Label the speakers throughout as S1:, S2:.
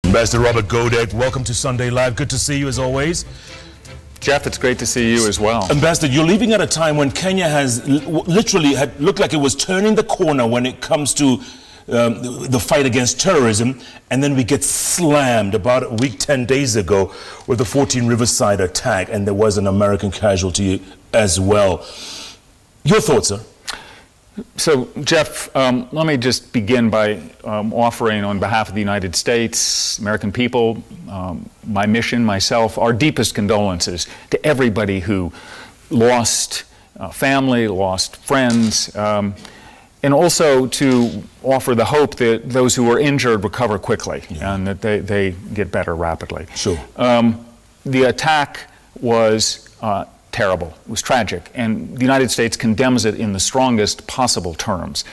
S1: Ambassador Robert Godec, welcome to Sunday Live. Good to see you as always.
S2: Jeff, it's great to see you as well.
S1: Ambassador, you're leaving at a time when Kenya has literally looked like it was turning the corner when it comes to the fight against terrorism, and then we get slammed about a week, 10 days ago with the 14 Riverside attack, and there was an American casualty as well. Your thoughts, sir?
S2: So, Jeff, let me just begin by offering on behalf of the United States, American people, my mission, myself, our deepest condolences to everybody who lost family, lost friends, and also to offer the hope that those who were injured recover quickly and that they get better rapidly.
S1: Sure.
S2: The attack was terrible. It was tragic, and the United States condemns it in the strongest possible terms.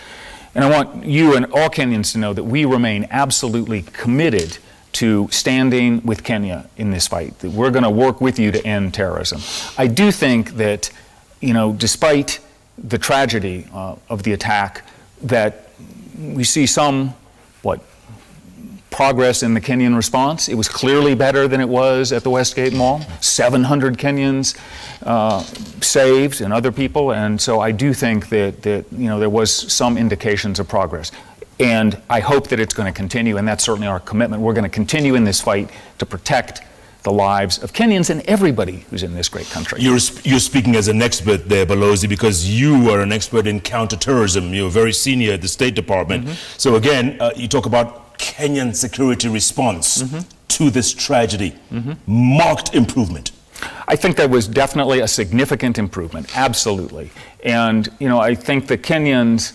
S2: And I want you and all Kenyans to know that we remain absolutely committed to standing with Kenya in this fight, that we're going to work with you to end terrorism. I do think that, you know, despite the tragedy of the attack, that we see some, progress in the Kenyan response. It was clearly better than it was at the Westgate Mall. 700 Kenyans saved and other people, and so I do think that you know, there was some indications of progress. And I hope that it's going to continue, and that's certainly our commitment. We're going to continue in this fight to protect the lives of Kenyans and everybody who's in this great country.
S1: You're speaking as an expert there, Balozi, because you are an expert in counterterrorism. You're very senior at the State Department. So again, you talk about Kenyan security response to this tragedy. Marked improvement.
S2: I think that was definitely a significant improvement, absolutely. And, you know, I think the Kenyans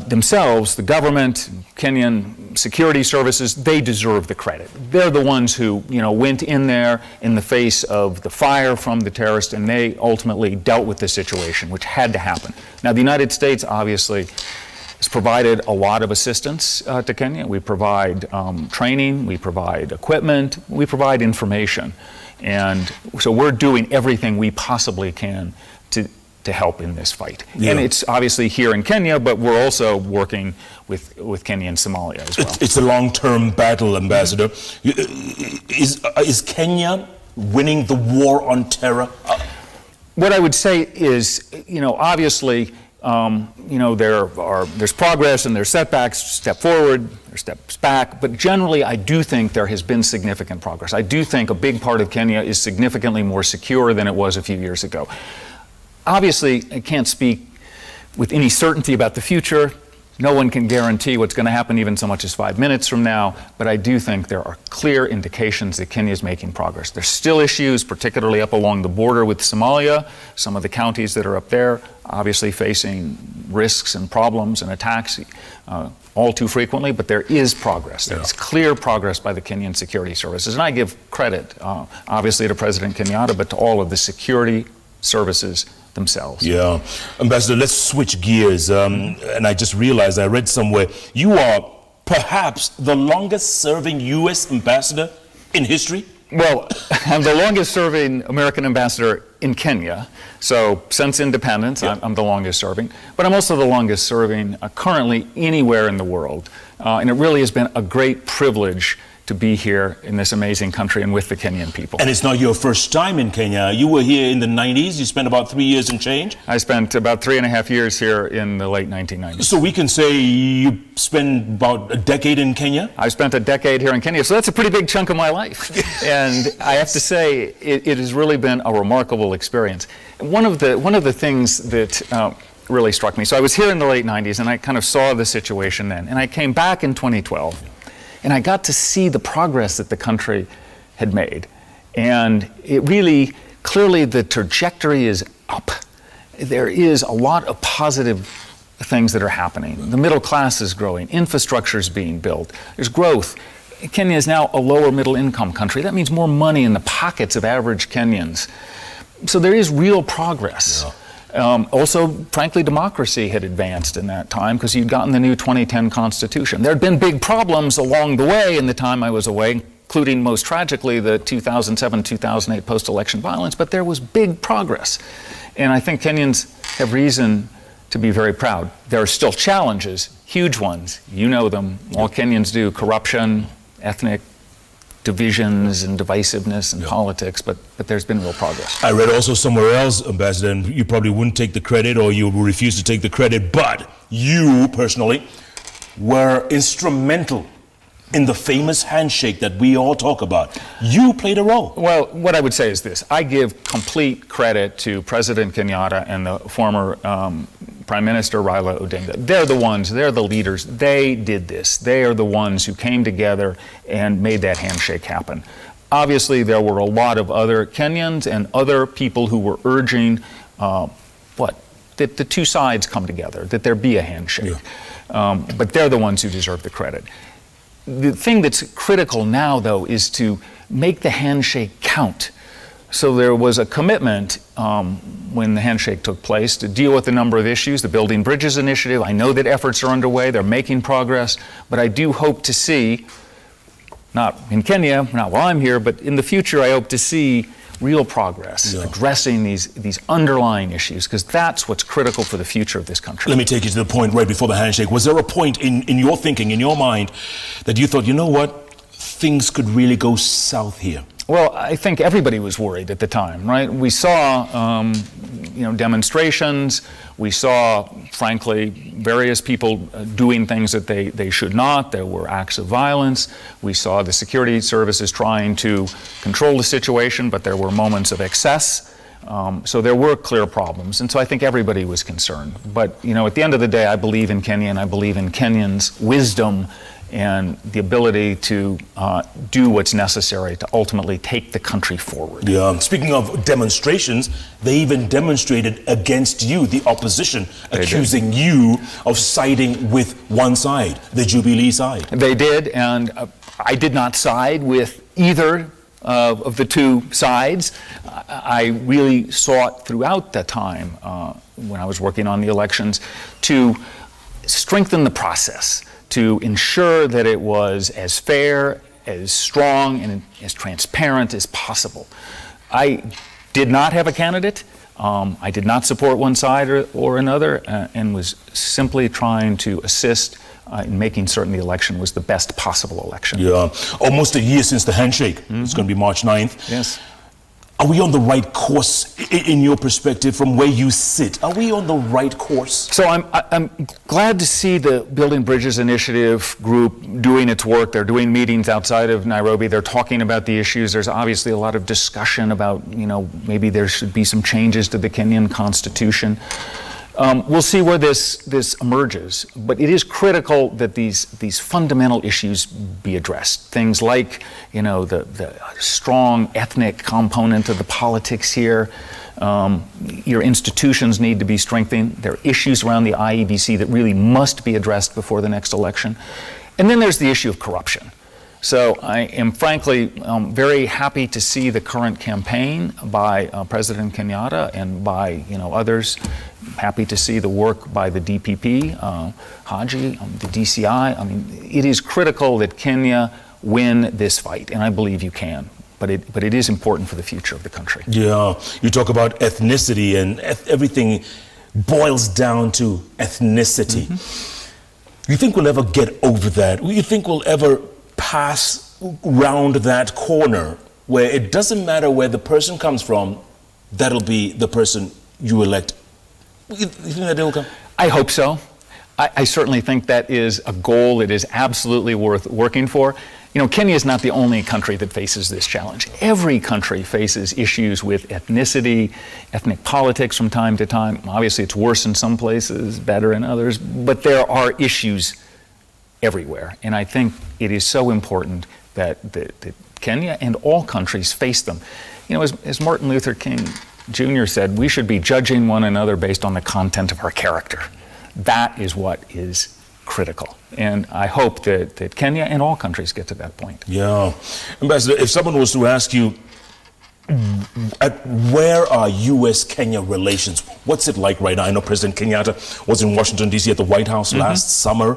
S2: themselves, the government, Kenyan security services, they deserve the credit. They're the ones who, you know, went in there in the face of the fire from the terrorists, and they ultimately dealt with the situation, which had to happen. Now, the United States obviously has provided a lot of assistance to Kenya. We provide training, we provide equipment, we provide information. And so we're doing everything we possibly can to help in this fight. And it's obviously here in Kenya, but we're also working with Kenya and Somalia as well.
S1: It's a long-term battle, Ambassador. Is Kenya winning the war on terror?
S2: What I would say is, you know, obviously, you know, there's progress and there's setbacks, step forward, there's steps back, but generally I do think there has been significant progress. I do think a big part of Kenya is significantly more secure than it was a few years ago. Obviously, I can't speak with any certainty about the future. No one can guarantee what's going to happen even so much as 5 minutes from now, but I do think there are clear indications that Kenya is making progress. There's still issues, particularly up along the border with Somalia. Some of the counties that are up there obviously facing risks and problems and attacks all too frequently, but there is progress. There's clear progress by the Kenyan security services, and I give credit, obviously, to President Kenyatta, but to all of the security services themselves. Yeah.
S1: Ambassador, let's switch gears. And I just realized, I read somewhere, you are perhaps the longest serving U.S. ambassador in history?
S2: Well, I'm the longest serving American ambassador in Kenya. So since independence, I'm the longest serving. But I'm also the longest serving currently anywhere in the world. And it really has been a great privilege to be here in this amazing country and with the Kenyan people.
S1: And it's not your first time in Kenya. You were here in the 90s. You spent about 3 years and change.
S2: I spent about 3.5 years here in the late 1990s.
S1: So we can say you spent about a decade in Kenya?
S2: I spent a decade here in Kenya, so that's a pretty big chunk of my life. And I have to say, it has really been a remarkable experience. One of the things that really struck me, so I was here in the late 90s, and I kind of saw the situation then, and I came back in 2012. And I got to see the progress that the country had made. And it really, clearly the trajectory is up. There is a lot of positive things that are happening. The middle class is growing, infrastructure is being built, there's growth. Kenya is now a lower middle income country. That means more money in the pockets of average Kenyans. So there is real progress. Also, frankly, democracy had advanced in that time because you'd gotten the new 2010 Constitution. There had been big problems along the way in the time I was away, including most tragically the 2007-2008 post-election violence, but there was big progress. And I think Kenyans have reason to be very proud. There are still challenges, huge ones. You know them. All Kenyans do. Corruption, ethnic divisions and divisiveness and politics, but there's been real progress.
S1: I read also somewhere else, Ambassador, and you probably wouldn't take the credit, or you would refuse to take the credit, but you personally were instrumental in the famous handshake that we all talk about. You played a role.
S2: Well, what I would say is this. I give complete credit to President Kenyatta and the former Prime Minister Raila Odinga. They're the ones, they're the leaders. They did this. They are the ones who came together and made that handshake happen. Obviously, there were a lot of other Kenyans and other people who were urging, that the two sides come together, that there be a handshake. Yeah. But they're the ones who deserve the credit. The thing that's critical now, though, is to make the handshake count. So there was a commitment when the handshake took place to deal with a number of issues, the Building Bridges Initiative. I know that efforts are underway, they're making progress, but I do hope to see, not in Kenya, not while I'm here, but in the future, I hope to see real progress addressing these underlying issues, because that's what's critical for the future of this country.
S1: Let me take you to the point right before the handshake. Was there a point in your thinking, in your mind, that you thought, you know what, things could really go south here?
S2: Well, I think everybody was worried at the time, right? We saw, demonstrations. We saw, frankly, various people doing things that they should not. There were acts of violence. We saw the security services trying to control the situation, but there were moments of excess. So there were clear problems, and so I think everybody was concerned. But, at the end of the day, I believe in Kenya, and I believe in Kenyans' wisdom and the ability to do what's necessary to ultimately take the country forward.
S1: Yeah. Speaking of demonstrations, they even demonstrated against you, the opposition, accusing you of siding with one side, the Jubilee side.
S2: They did, and I did not side with either of the two sides. I really sought throughout the time when I was working on the elections to strengthen the process, to ensure that it was as fair, as strong, and as transparent as possible. I did not have a candidate. I did not support one side or another, and was simply trying to assist in making certain the election was the best possible election.
S1: Yeah, almost a year since the handshake. It's going to be March 9th.
S2: Yes.
S1: Are we on the right course, in your perspective, from where you sit? Are we on the right course?
S2: So I'm glad to see the Building Bridges Initiative group doing its work. They're doing meetings outside of Nairobi. They're talking about the issues. There's obviously a lot of discussion about, maybe there should be some changes to the Kenyan Constitution. We'll see where this emerges, but it is critical that these fundamental issues be addressed. Things like, the strong ethnic component of the politics here. Your institutions need to be strengthened. There are issues around the IEBC that really must be addressed before the next election. And then there's the issue of corruption. So I am frankly very happy to see the current campaign by President Kenyatta and by others. Happy to see the work by the DPP, Haji, the DCI. I mean, it is critical that Kenya win this fight, and I believe you can. But it is important for the future of the country. Yeah,
S1: you talk about ethnicity, and everything boils down to ethnicity. You think we'll ever get over that? You think we'll ever pass round that corner where it doesn't matter where the person comes from, that'll be the person you elect? You think that day will come?
S2: I hope so. I certainly think that is a goal that is absolutely worth working for. Kenya is not the only country that faces this challenge. Every country faces issues with ethnicity, ethnic politics from time to time. Obviously, it's worse in some places, better in others, but there are issues everywhere. And I think it is so important that Kenya and all countries face them. As Martin Luther King Jr. said, we should be judging one another based on the content of our character. That is what is critical. And I hope that Kenya and all countries get to that point.
S1: Yeah. Ambassador, if someone was to ask you, where are U.S.-Kenya relations? What's it like right now? I know President Kenyatta was in Washington, D.C. at the White House last summer.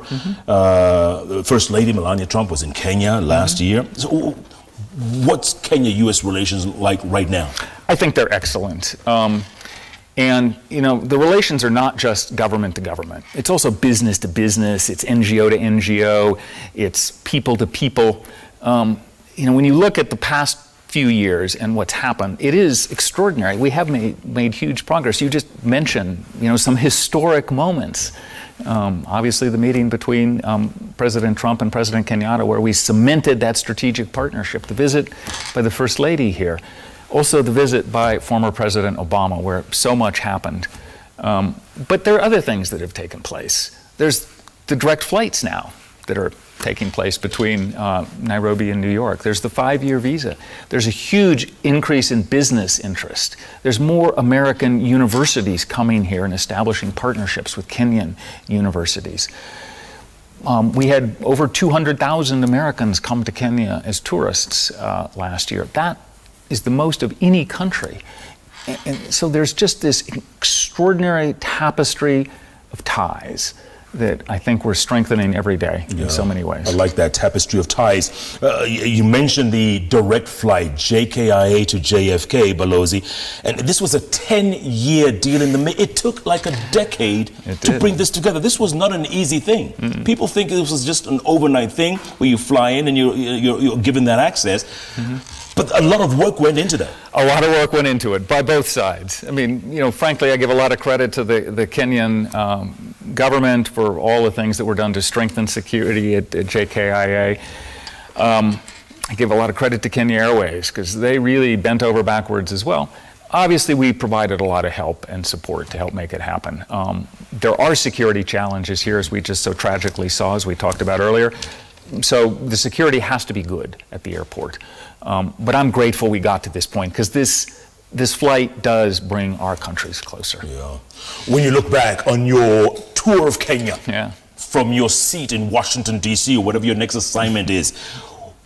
S1: First Lady Melania Trump was in Kenya last year. So what's Kenya-U.S. relations like right now?
S2: I think they're excellent. And, the relations are not just government to government. It's also business to business. It's NGO to NGO. It's people to people. you know, when you look at the past few years and what's happened, it is extraordinary. We have made huge progress. You just mentioned, you know, some historic moments. Obviously, the meeting between President Trump and President Kenyatta, where we cemented that strategic partnership. The visit by the First Lady here. Also, the visit by former President Obama, where so much happened. But there are other things that have taken place. There's the direct flights now that are taking place between Nairobi and New York. There's the 5-year visa. There's a huge increase in business interest. There's more American universities coming here and establishing partnerships with Kenyan universities. We had over 200,000 Americans come to Kenya as tourists last year. That is the most of any country. And so there's just this extraordinary tapestry of ties that I think we're strengthening every day in so many ways.
S1: I like that tapestry of ties. You mentioned the direct flight, JKIA to JFK, Balozi, and this was a 10-year deal in the It took like a decade to bring this together. This was not an easy thing. People think this was just an overnight thing where you fly in and you're given that access. But a lot of work went into that.
S2: A lot of work went into it by both sides. I mean, you know, frankly, I give a lot of credit to the Kenyan government for all the things that were done to strengthen security at JKIA. I give a lot of credit to Kenya Airways because they really bent over backwards as well. Obviously, we provided a lot of help and support to help make it happen. There are security challenges here, as we just so tragically saw, as we talked about earlier. So the security has to be good at the airport. But I'm grateful we got to this point because this flight does bring our countries closer.
S1: Yeah. When you look back on your tour of Kenya, from your seat in Washington, D.C., or whatever your next assignment is,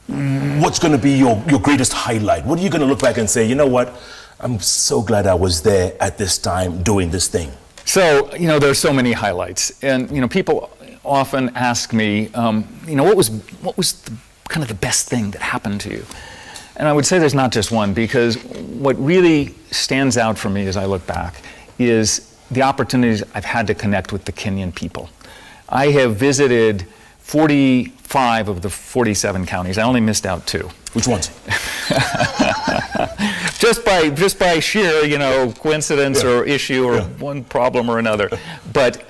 S1: what's going to be your greatest highlight? What are you going to look back and say, you know what, I'm so glad I was there at this time doing this thing?
S2: So, you know, there's so many highlights. And, you know, people often ask me, you know, what was kind of the best thing that happened to you? And I would say there's not just one, because what really stands out for me as I look back is the opportunities I've had to connect with the Kenyan people. I have visited 45 of the 47 counties. I only missed out 2.
S1: Which ones?
S2: just by sheer, you know, coincidence or issue or one problem or another. But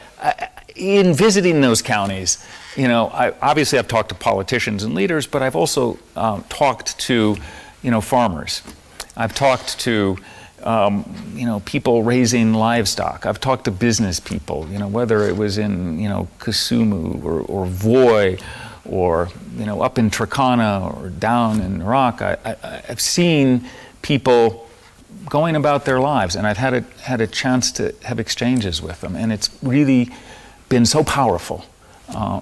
S2: in visiting those counties, you know, obviously I've talked to politicians and leaders, but I've also talked to, you know, farmers. I've talked to, you know, people raising livestock. I've talked to business people, you know, whether it was in, you know, Kisumu or Voi or, you know, up in Turkana or down in Iraq. I've seen people going about their lives, and I've had a chance to have exchanges with them, and it's really been so powerful.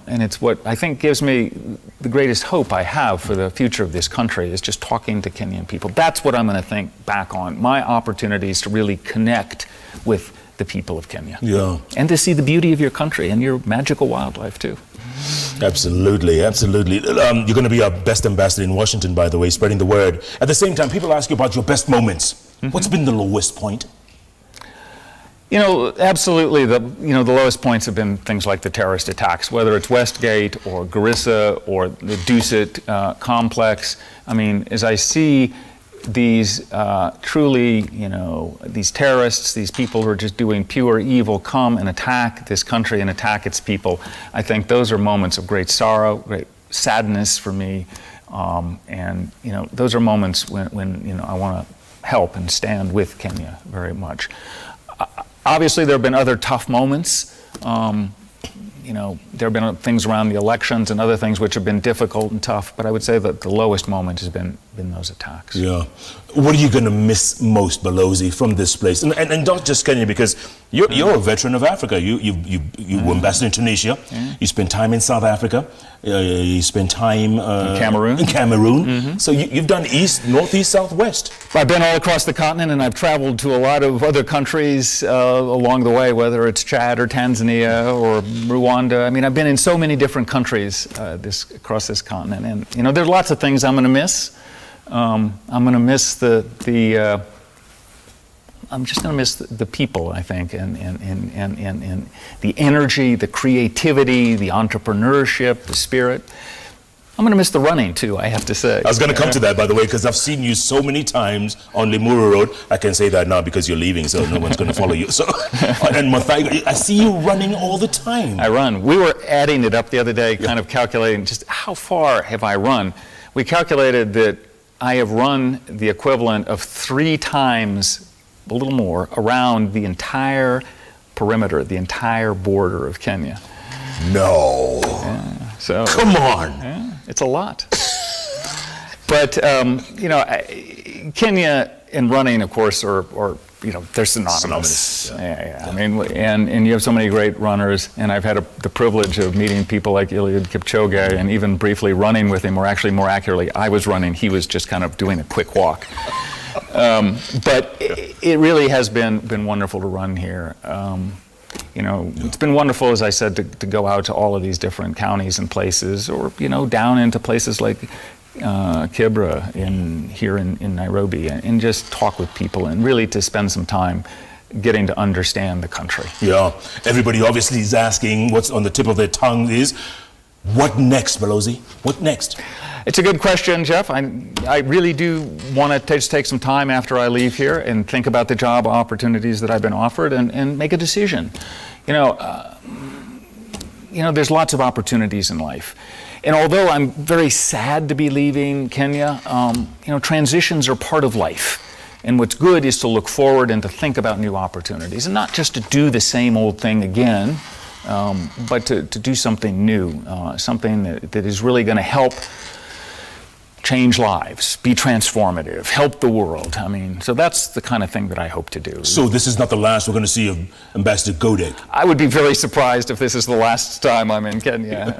S2: And it's what I think gives me the greatest hope I have for the future of this country is just talking to Kenyan people. That's what I'm going to think back on, my opportunities to really connect with the people of Kenya.
S1: Yeah.
S2: And to see the beauty of your country and your magical wildlife too.
S1: Absolutely, absolutely. You're going to be our best ambassador in Washington, by the way, spreading the word. At the same time, people ask you about your best moments. What's been the lowest point?
S2: You know, absolutely. The lowest points have been things like the terrorist attacks, whether it's Westgate or Garissa or the Dusit complex. I mean, as I see these truly, you know, these terrorists, these people who are just doing pure evil come and attack this country and attack its people, I think those are moments of great sorrow, great sadness for me. And, you know, those are moments when you know, I want to help and stand with Kenya very much. Obviously, there have been other tough moments. You know, there have been things around the elections and other things which have been difficult and tough, but I would say that the lowest moment has been those attacks.
S1: Yeah. What are you going to miss most, Balozi, from this place? And not just Kenya, because you're a veteran of Africa. You were ambassador in Tunisia. You spent time in South Africa. You spent time
S2: in Cameroon.
S1: In Cameroon. So you've done east, northeast, southwest.
S2: I've been all across the continent, and I've traveled to a lot of other countries along the way, whether it's Chad or Tanzania or Rwanda. I mean, I've been in so many different countries across this continent, and you know, there's lots of things I'm going to miss. I'm going to miss I'm just going to miss the people, I think, and the energy, the creativity, the entrepreneurship, the spirit. I'm going to miss the running too, I have to say.
S1: I was going to come to that, by the way, because I've seen you so many times on Limuru Road. I can say that now because you're leaving, so no one's going to follow you. So, and Mathai, I see you running all the time.
S2: I run. We were adding it up the other day, kind of calculating just how far have I run. We calculated that I have run the equivalent of 3 times, a little more, around the entire perimeter, the entire border of Kenya.
S1: No.
S2: Yeah, so
S1: come on.
S2: Yeah, it's a lot. But, you know, Kenya and running, of course, are you know, they're synonymous. Yeah. I mean, and you have so many great runners, and I've had the privilege of meeting people like Eliud Kipchoge, and even briefly running with him, or actually more accurately, I was running, he was just kind of doing a quick walk. But it really has been wonderful to run here. You know, it's been wonderful, as I said, to go out to all of these different counties and places, or, you know, down into places like Kibra here in Nairobi, and just talk with people and really to spend some time getting to understand the country.
S1: Yeah, everybody obviously is asking, what's on the tip of their tongue is, what next, Balozi? What next?
S2: It's a good question, Jeff. I really do want to just take some time after I leave here and think about the job opportunities that I've been offered and make a decision. You know, there's lots of opportunities in life. And although I'm very sad to be leaving Kenya, you know, transitions are part of life. And what's good is to look forward and to think about new opportunities, and not just to do the same old thing again, but to do something new, something that is really going to help change lives, be transformative, help the world. I mean, so that's the kind of thing that I hope to do.
S1: So this is not the last we're going to see of Ambassador Godec?
S2: I would be very surprised if this is the last time I'm in Kenya.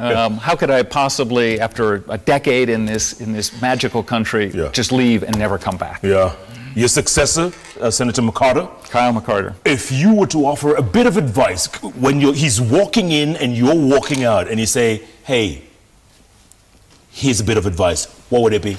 S2: How could I possibly, after a decade in this magical country, just leave and never come back? Yeah.
S1: Your successor, Senator McCarter?
S2: Kyle McCarter.
S1: If you were to offer a bit of advice when he's walking in and you're walking out, and you say, hey, here's a bit of advice, what would it be?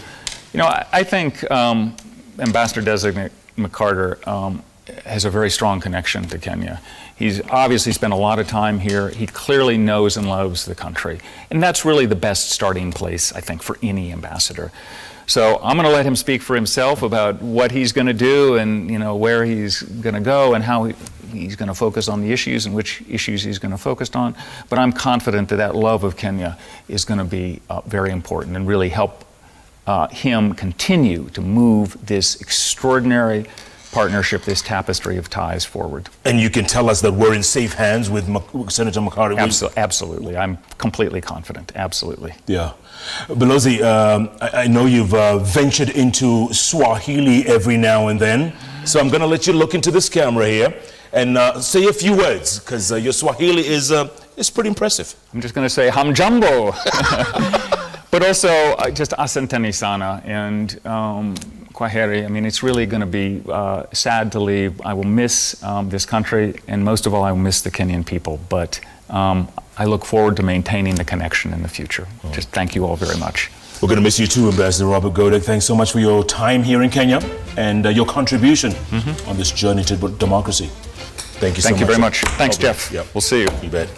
S2: You know, I think Ambassador-designate McCarter has a very strong connection to Kenya. He's obviously spent a lot of time here. He clearly knows and loves the country. And that's really the best starting place, I think, for any ambassador. So I'm going to let him speak for himself about what he's going to do, and, you know, where he's going to go, and how he's going to focus on the issues and which issues he's going to focus on. But I'm confident that that love of Kenya is going to be very important and really help him continue to move this extraordinary partnership, this tapestry of ties forward.
S1: And you can tell us that we're in safe hands with Senator McCarter?
S2: Absolutely. I'm completely confident. Absolutely.
S1: Yeah. Balozi, I know you've ventured into Swahili every now and then, so I'm going to let you look into this camera here and say a few words, because your Swahili is pretty impressive.
S2: I'm just going to say hamjambo, but also just asanteni sana and kwaheri. I mean, it's really going to be sad to leave. I will miss this country, and most of all, I will miss the Kenyan people, but I look forward to maintaining the connection in the future. Just thank you all very much.
S1: We're going to miss you too, Ambassador Robert Godec. Thanks so much for your time here in Kenya and your contribution on this journey to democracy. Thank you so much.
S2: Thank you very much. Thanks, Jeff.
S1: Yep.
S2: We'll see you.
S1: You bet.